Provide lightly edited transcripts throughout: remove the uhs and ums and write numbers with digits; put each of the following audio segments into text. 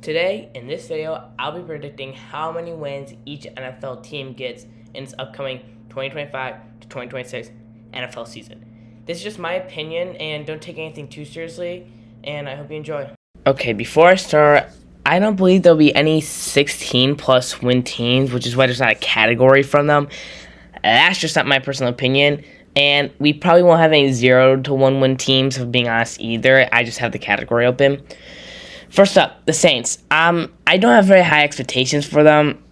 Today, in this video, I'll be predicting how many wins each NFL team gets in its upcoming 2025 to 2026 NFL season. This is just my opinion, and don't take anything too seriously, and I hope you enjoy. Okay, before I start, I don't believe there'll be any 16 plus win teams, which is why there's not a category from them. That's just not my personal opinion. And we probably won't have any 0 to 1 win teams, if I'm being honest, either. I just have the category open. First up, the Saints. I don't have very high expectations for them.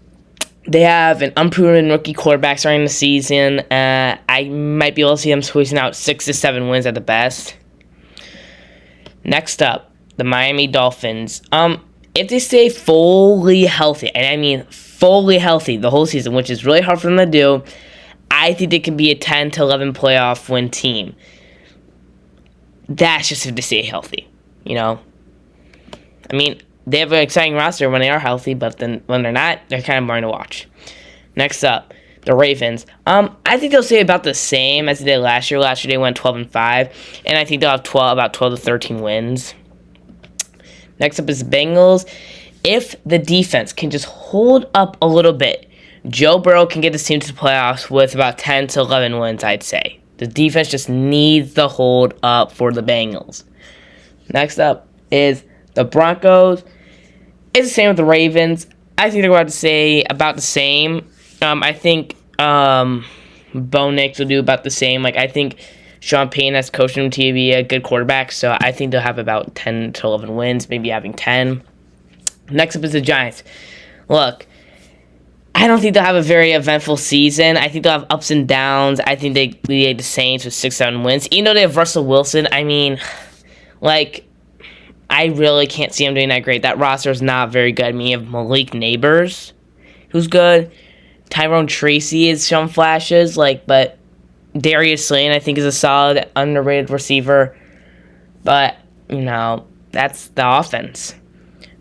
They have an unproven rookie quarterback starting the season. I might be able to see them squeezing out 6 to 7 wins at the best. Next up, the Miami Dolphins. If they stay fully healthy, and I mean fully healthy the whole season, which is really hard for them to do, I think they can be a 10 to 11 playoff win team. That's just if they stay healthy, you know. I mean, they have an exciting roster when they are healthy, but then when they're not, they're kind of boring to watch. Next up, the Ravens. I think they'll stay about the same as they did last year. Last year they went 12-5, and I think they'll have about 12 to 13 wins. Next up is the Bengals. If the defense can just hold up a little bit, Joe Burrow can get this team to the playoffs with about 10 to 11 wins, I'd say. The defense just needs to hold up for the Bengals. Next up is the Broncos. It's the same with the Ravens. I think they're going to say about the same. I think Bo Nix will do about the same. I think Sean Payton has coached him to be a good quarterback, so I think they'll have about 10 to 11 wins, maybe having 10. Next up is the Giants. Look, I don't think they'll have a very eventful season. I think they'll have ups and downs. I think they lead the Saints with 6-7 wins. Even though they have Russell Wilson, I mean, I really can't see them doing that great. That roster is not very good. I mean, you have Malik Nabers, who's good. Tyrone Tracy has shown flashes, but Darius Slayton, I think, is a solid, underrated receiver. But, that's the offense.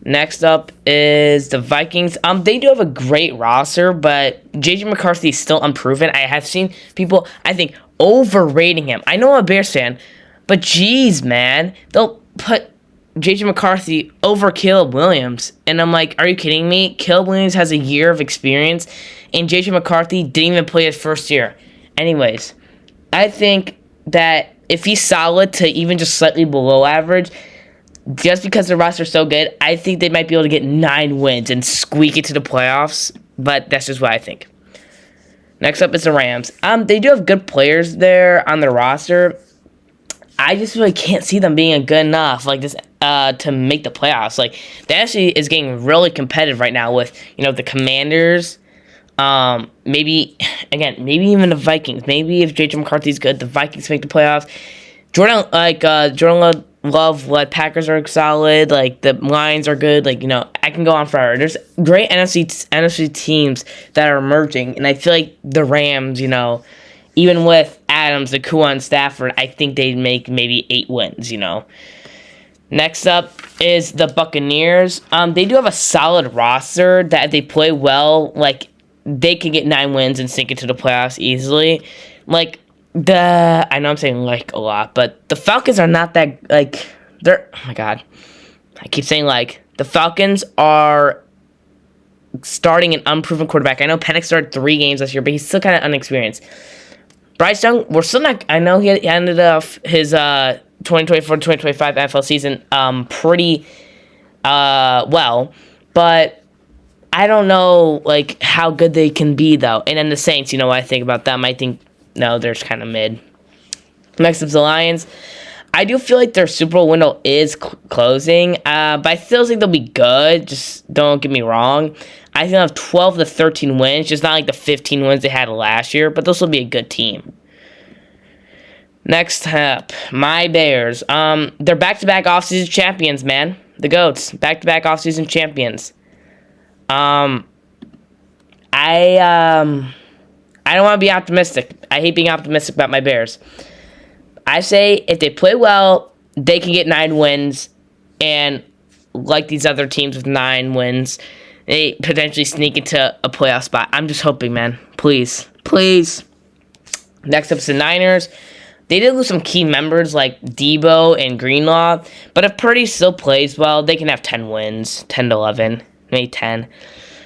Next up is the Vikings. They do have a great roster, but J.J. McCarthy is still unproven. I have seen people, I think, overrating him. I know I'm a Bears fan, but geez, man. They'll put J.J. McCarthy over Caleb Williams. And I'm like, are you kidding me? Caleb Williams has a year of experience, and J.J. McCarthy didn't even play his first year. Anyways, I think that if he's solid to even just slightly below average, just because the roster's so good, I think they might be able to get 9 wins and squeak it to the playoffs. But that's just what I think. Next up is the Rams. They do have good players there on their roster. I just really can't see them being good enough to make the playoffs. That actually is getting really competitive right now with the Commanders. Maybe even the Vikings. Maybe if J.J. McCarthy's good, the Vikings make the playoffs. Jordan Love, Packers are solid. The Lions are good. I can go on forever. There's great NFC teams that are emerging, and I feel like the Rams, even with Adams, Nakua, and Stafford, I think they'd make maybe 8 wins, Next up is the Buccaneers. They do have a solid roster that if they play well, they can get 9 wins and sink into the playoffs easily. I know I'm saying a lot, but the Falcons are not that, they're, oh my god. I keep saying the Falcons are starting an unproven quarterback. I know Penix started 3 games this year, but he's still kind of unexperienced. Bryce Young, we're still not, I know he ended off his 2024-2025 NFL season pretty well, but I don't know how good they can be though. And then the Saints, what I think about them, I think no, they're kind of mid. Next up is the Lions. I do feel like their Super Bowl window is closing, but I still think they'll be good. Just don't get me wrong. I think they'll have 12 to 13 wins, just not the 15 wins they had last year, but this will be a good team. Next up, my Bears. They're back-to-back offseason champions, man. The GOATs, back-to-back offseason champions. I don't want to be optimistic. I hate being optimistic about my Bears. I say if they play well, they can get 9 wins, and like these other teams with 9 wins, they potentially sneak into a playoff spot. I'm just hoping, man. Please. Next up is the Niners. They did lose some key members like Debo and Greenlaw, but if Purdy still plays well, they can have 10 wins, 10 to 11, maybe 10.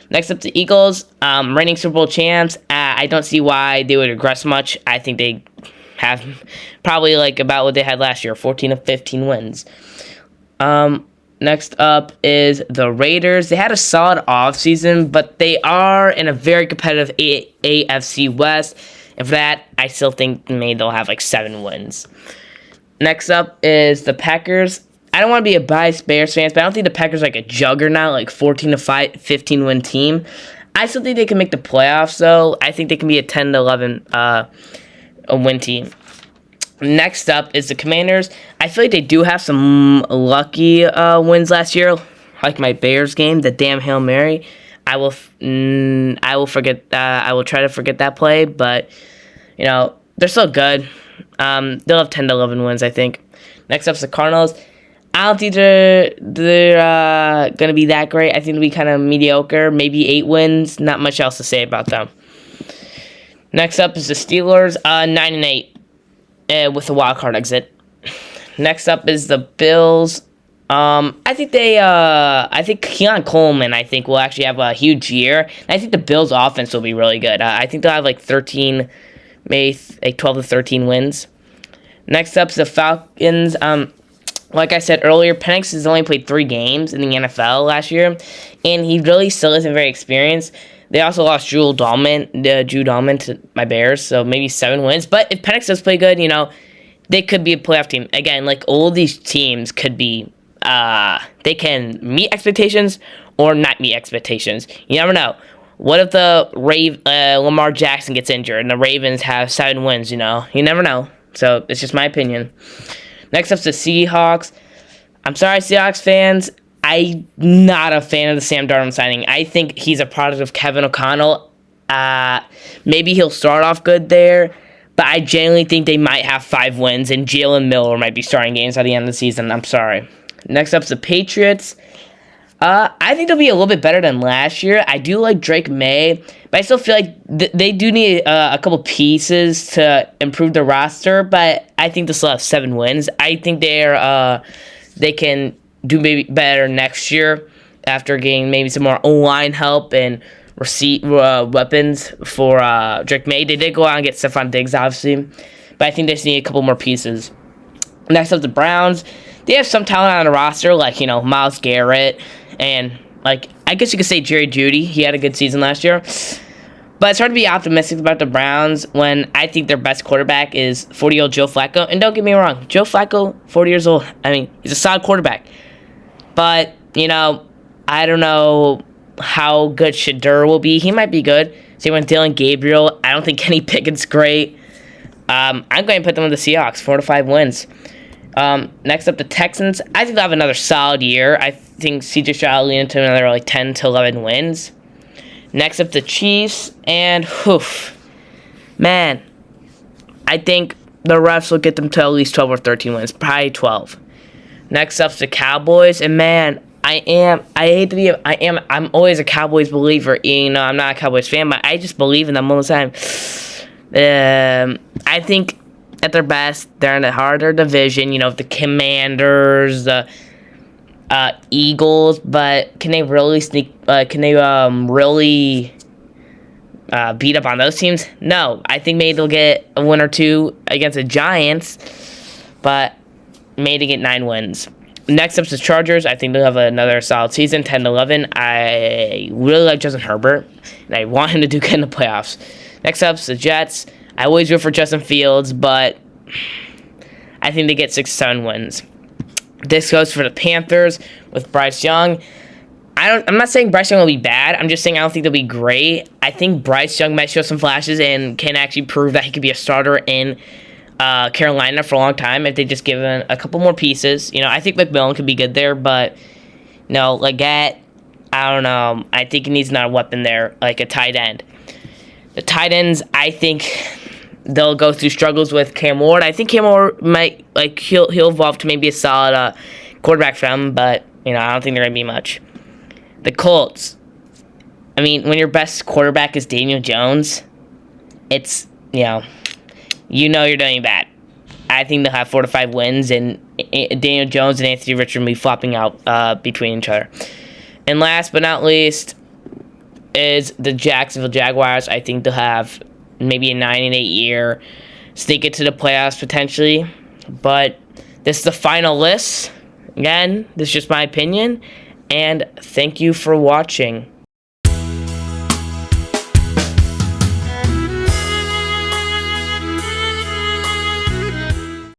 Next up, the Eagles, reigning Super Bowl champs. I don't see why they would regress much. I think they have probably like about what they had last year, 14 to 15 wins. Next up is the Raiders. They had a solid offseason, but they are in a very competitive AFC West. And for that, I still think maybe they'll have like 7 wins. Next up is the Packers. I don't want to be a biased Bears fan, but I don't think the Packers are like a juggernaut, like 14 to 15 win team. I still think they can make the playoffs, though. I think they can be a 10 to 11 a win team. Next up is the Commanders. I feel like they do have some lucky wins last year, like my Bears game, the damn Hail Mary. I will forget. I will try to forget that play, but they're still good. They'll have 10 to 11 wins, I think. Next up is the Cardinals. I don't think they're gonna be that great. I think they'll be kind of mediocre, maybe 8 wins. Not much else to say about them. Next up is the Steelers, 9-8. With a wild card exit. Next up is the Bills. I think Keon Coleman, will actually have a huge year. And I think the Bills' offense will be really good. I think they'll have like 13, maybe like 12 to 13 wins. Next up is the Falcons. Like I said earlier, Penix has only played 3 games in the NFL last year, and he really still isn't very experienced. They also lost Drew Dalman to my Bears, so maybe 7 wins. But if Penix does play good, they could be a playoff team. Again, like all these teams could be, they can meet expectations or not meet expectations. You never know. What if the Lamar Jackson gets injured and the Ravens have 7 wins, You never know. So it's just my opinion. Next up is the Seahawks. I'm sorry, Seahawks fans. I'm not a fan of the Sam Darnold signing. I think he's a product of Kevin O'Connell. Maybe he'll start off good there, but I genuinely think they might have 5 wins, and Jalen Miller might be starting games at the end of the season. I'm sorry. Next up is the Patriots. I think they'll be a little bit better than last year. I do like Drake May, but I still feel like they do need a couple pieces to improve the roster, but I think they'll still have 7 wins. I think they can do maybe better next year after getting maybe some more O-line help and weapons for Drake May. They did go out and get Stephon Diggs, obviously, but I think they just need a couple more pieces. Next up, the Browns. They have some talent on the roster, like, Myles Garrett, and, I guess you could say Jerry Jeudy. He had a good season last year. But it's hard to be optimistic about the Browns when I think their best quarterback is 40-year-old Joe Flacco. And don't get me wrong, Joe Flacco, 40 years old, he's a solid quarterback. But, I don't know how good Shedeur will be. He might be good. Same with Dylan Gabriel. I don't think Kenny Pickett's great. I'm going to put them in the Seahawks, 4 to 5 wins. Next up, the Texans. I think they'll have another solid year. I think CJ Stroud will lead into another 10 to 11 wins. Next up, the Chiefs. And, man, I think the refs will get them to at least 12 or 13 wins. Probably 12. Next up's the Cowboys, and man, I'm always a Cowboys believer. I'm not a Cowboys fan, but I just believe in them all the time. I think at their best, they're in a harder division. The Commanders, the Eagles, but can they really beat up on those teams? No, I think maybe they'll get a win or 2 against the Giants, but maybe get 9 wins. Next up is the Chargers. I think they'll have another solid season, 10 to 11. I really like Justin Herbert, and I want him to do good in the playoffs. Next up is the Jets. I always root for Justin Fields, but I think they get 6 to 7 wins. This goes for the Panthers with Bryce Young. I'm not saying Bryce Young will be bad. I'm just saying I don't think they'll be great. I think Bryce Young might show some flashes and can actually prove that he could be a starter in Carolina for a long time if they just give him a couple more pieces. I think McMillan could be good there, but Leggett, I don't know. I think he needs another weapon there, like a tight end. The tight ends, I think they'll go through struggles with Cam Ward. I think Cam Ward might he'll evolve to maybe a solid quarterback for them, but I don't think they're gonna be much. The Colts. When your best quarterback is Daniel Jones, it's you're doing bad. I think they'll have 4 to 5 wins, and Daniel Jones and Anthony Richardson will be flopping out between each other. And last but not least is the Jacksonville Jaguars. I think they'll have maybe a 9-8 year, sneak into the playoffs potentially. But this is the final list. Again, this is just my opinion. And thank you for watching.